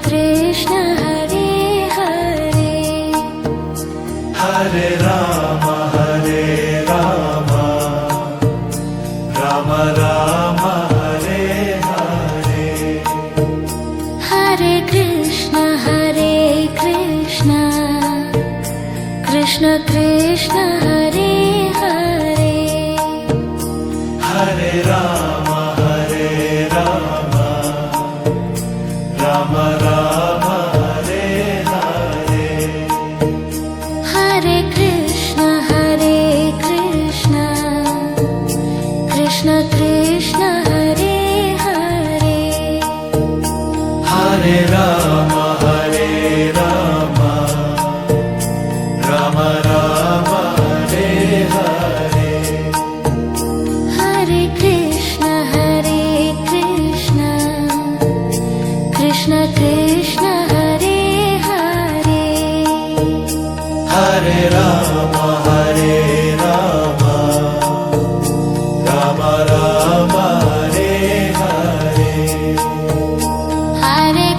Krishna Hare Hare Hare Ram Ram Ram Hare Hare Hare Krishna Krishna Krishna Hare Hare Hare Ram Ram Ram Hare Hare Hare Krishna Krishna Krishna Hare Hare Hare Ram Ram Ram Hare Hare Hare Krishna Krishna Krishna Hare Hare Hare Ram Ram Ram Hare Hare Hare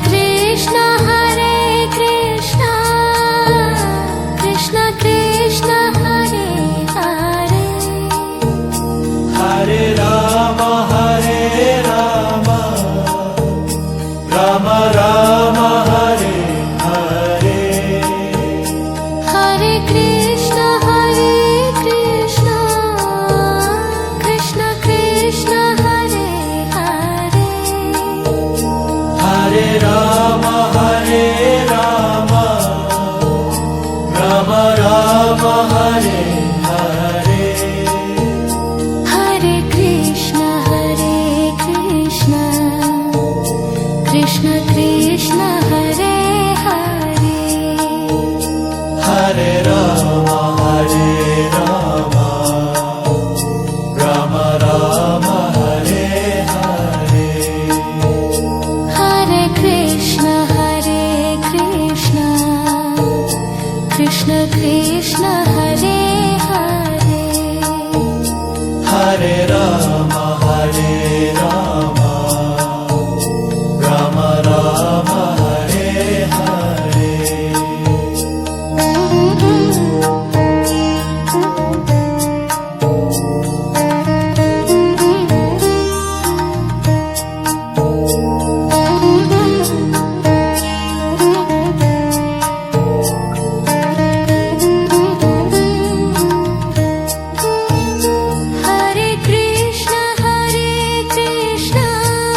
Krishna Krishna Krishna Hare Hare Hare Ram Ram Ram Hare Hare Hare Krishna Krishna Krishna Hare Hare Hare Ram Ram Ram Hare Hare Hare Krishna Krishna Krishna Hare Hare Hare Ram Ram Ram Hare Hare Hare Krishna Krishna Krishna Hare Hare Hare Ram Ram Ram Hare Hare Hare Krishna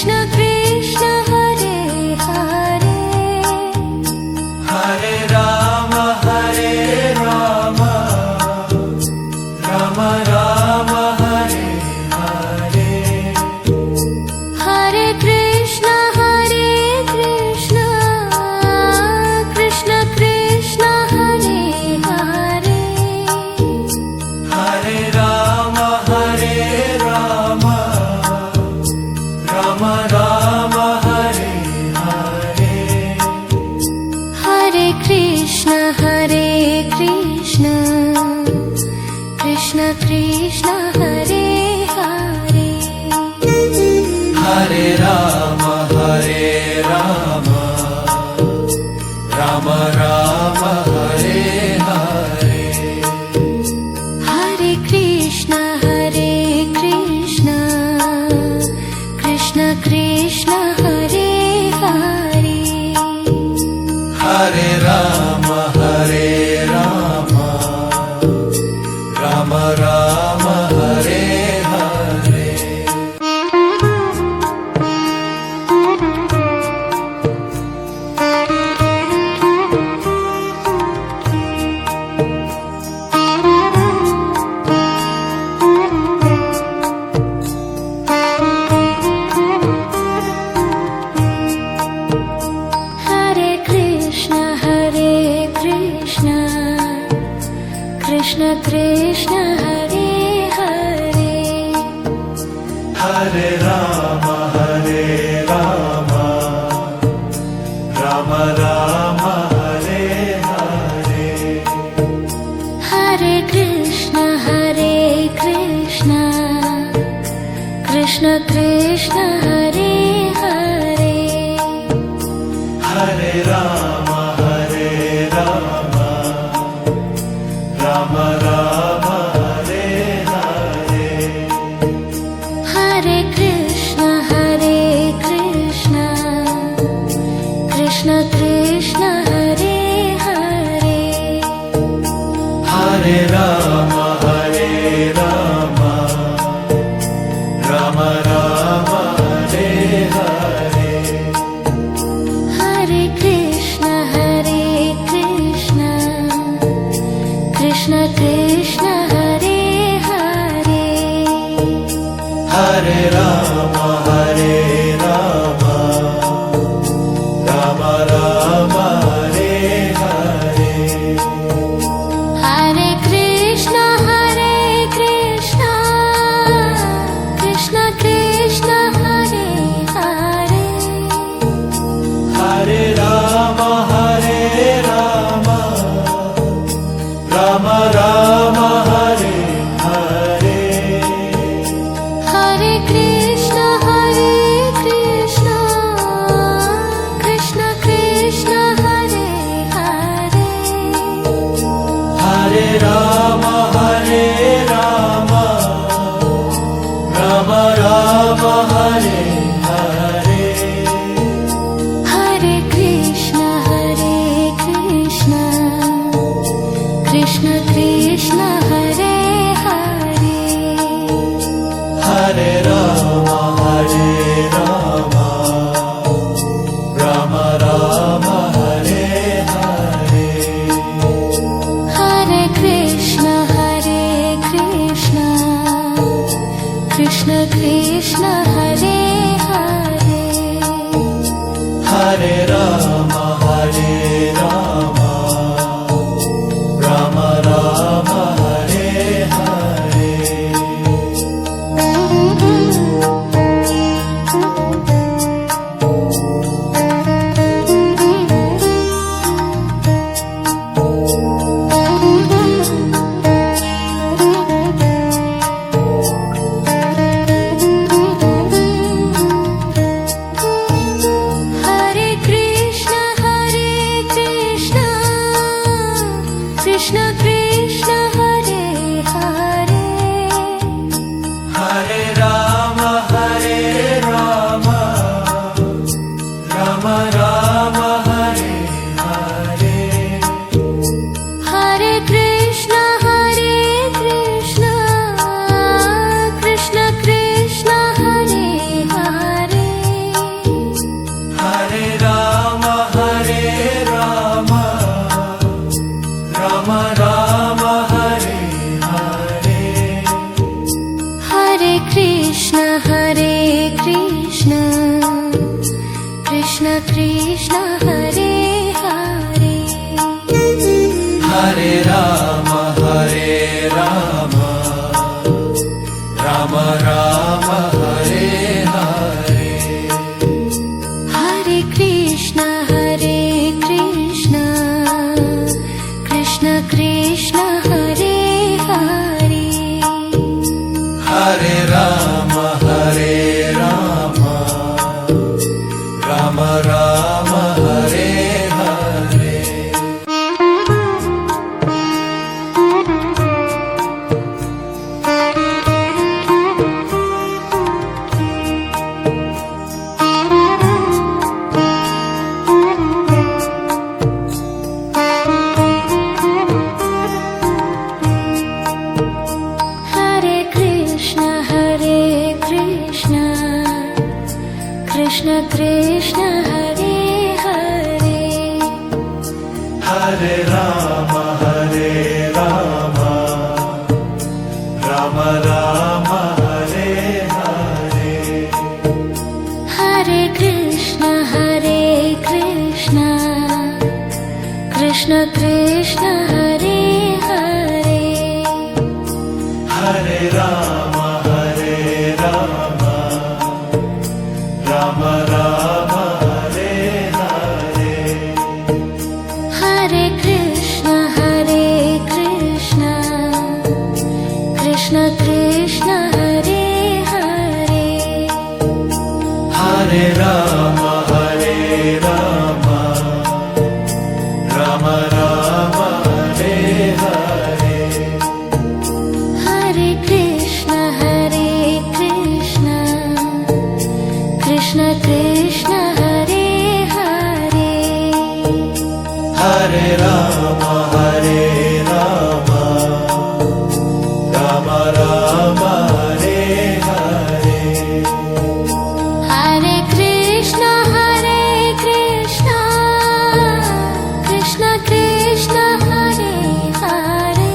Krishna Krishna Hare Hare Hare Ram Ram Ram Hare Hare Hare Krishna Krishna Krishna Hare Hare Hare Ram Ram Ram Hare Hare Hare Krishna Krishna Krishna Hare Hare Hare Ram Ram Ram Hare Hare Hare Krishna Krishna Krishna Hare Hare Hare Ram Ram Ram Hare Hare Hare Krishna Krishna Krishna Hare Hare Hare Ram Ram Ram Hare Hare Hare Krishna Krishna Krishna Hare Hare Rama Hare Rama Rama Rama Hare Hare Hare Krishna Krishna Krishna Hare Hare Hare Rama Hare Rama Rama Rama Hare Hare Hare Krishna Krishna Krishna Hare Hare Hare Rama Hare Rama Rama Rama Hare Hare Hare Krishna Krishna Krishna Hare Hare Hare Rama Hare Rama Rama Rama Hare Hare Hare Krishna Krishna Krishna Hare Hare Hare Rama Hare Rama Rama Rama Hare Hare Hare Krishna Krishna Krishna Hare Hare Hare Rama Hare Rama Rama Rama Hare Hare Hare Krishna Krishna Krishna Hare Hare Hare Rama Hare Rama Rama Rama Hare Hare Hare Krishna Krishna Krishna Hare Hare Hare Rama Hare Rama Rama Rama Hare Hare Hare Krishna Krishna Krishna Hare Hare Hare Rama Hare Rama Rama Rama Hare Hare Hare Krishna Krishna Krishna Hare Hare Hare Rama Hare Rama Rama Rama Hare Hare Hare Krishna Krishna Krishna Hare Hare Hare Rama Hare Rama Rama Rama Hare Hare Hare Krishna Krishna Krishna Hare Hare Hare Rama Hare Rama Rama Rama Hare Hare Hare Krishna Krishna Krishna Hare Hare Hare Rama Hare Rama Rama Rama Hare Hare Hare Krishna Krishna Krishna Hare Hare Hare Rama Hare Rama Hare Rama, Hare Rama, Rama Rama, Hare Hare. Hare Krishna, Krishna Krishna, Hare Hare.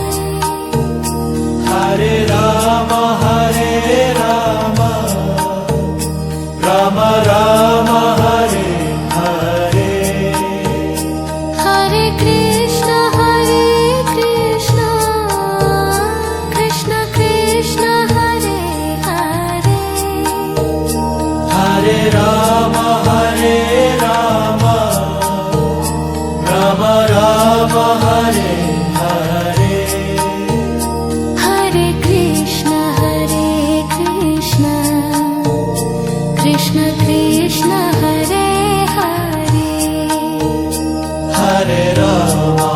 Hare Rama, Rama Rama, Hare Hare. Hare Krishna, Krishna Krishna, Hare Hare. Hare Rama, Rama Rama, Hare Hare. Hare Krishna, Krishna Krishna, Hare Hare. Hare Rama,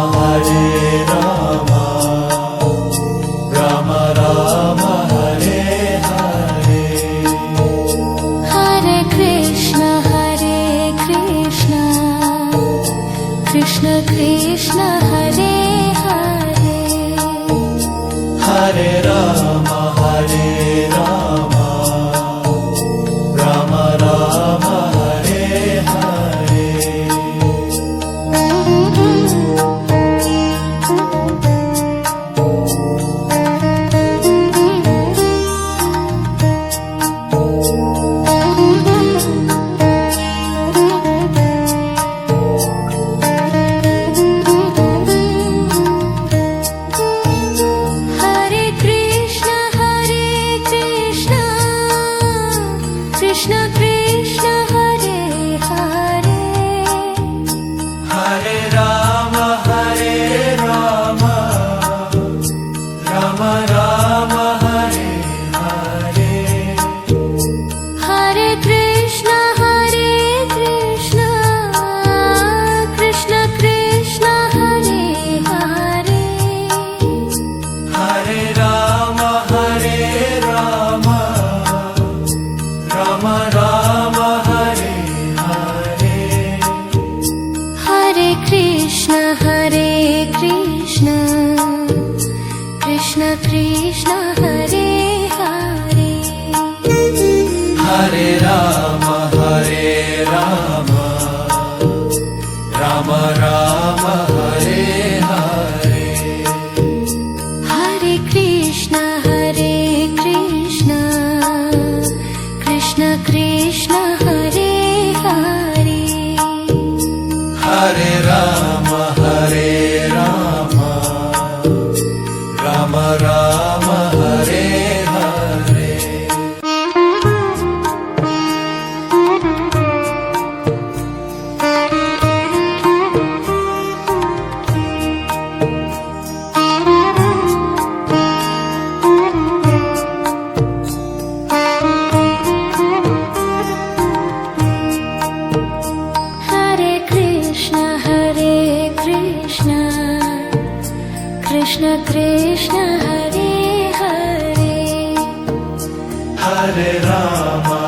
Rama Rama, Hare Hare. Hare Krishna, Krishna Krishna, Hare Hare. Hare Rama, Rama Rama, Hare Hare. Hare Krishna, Krishna Krishna, Hare Hare. Hare Rama, Rama Rama, Hare Hare. Hare Krishna, Krishna Krishna, Hare Hare. Hare Rama, Rama Rama, Hare Hare. Hare Krishna, Krishna Krishna, Hare Hare. Hare Rama, Rama Rama, Hare Hare. Hare Krishna, Krishna Krishna, Hare Hare. Hare Rama, Rama Rama, Hare Hare. Hare Krishna, Krishna Krishna, Hare Hare. Hare Rama,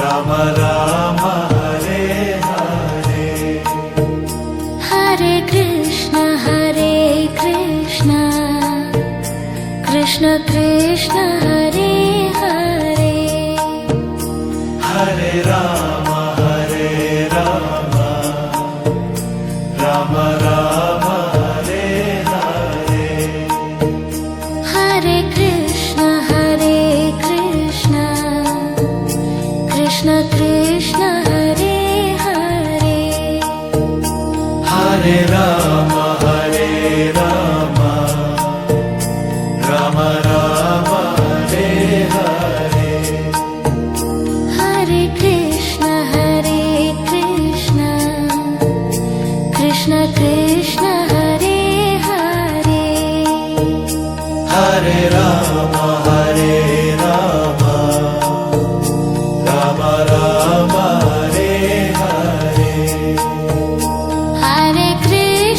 Rama Rama, Hare Hare. Hare Krishna, Krishna Krishna, Hare Hare. Hare Rama, Rama Rama, Hare Hare. Hare Krishna, Krishna Krishna, Hare Hare. Hare Rama, Rama Rama, Hare Hare. Hare Krishna, Krishna Krishna, Hare Hare. Hare Rama, Rama Rama, Hare Hare. Hare Krishna,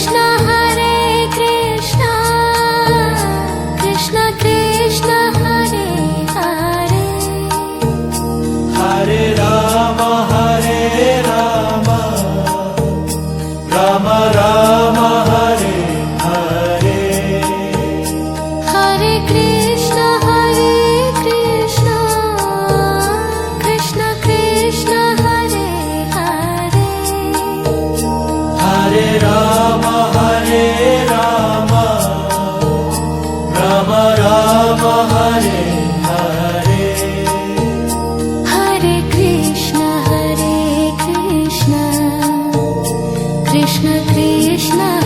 Krishna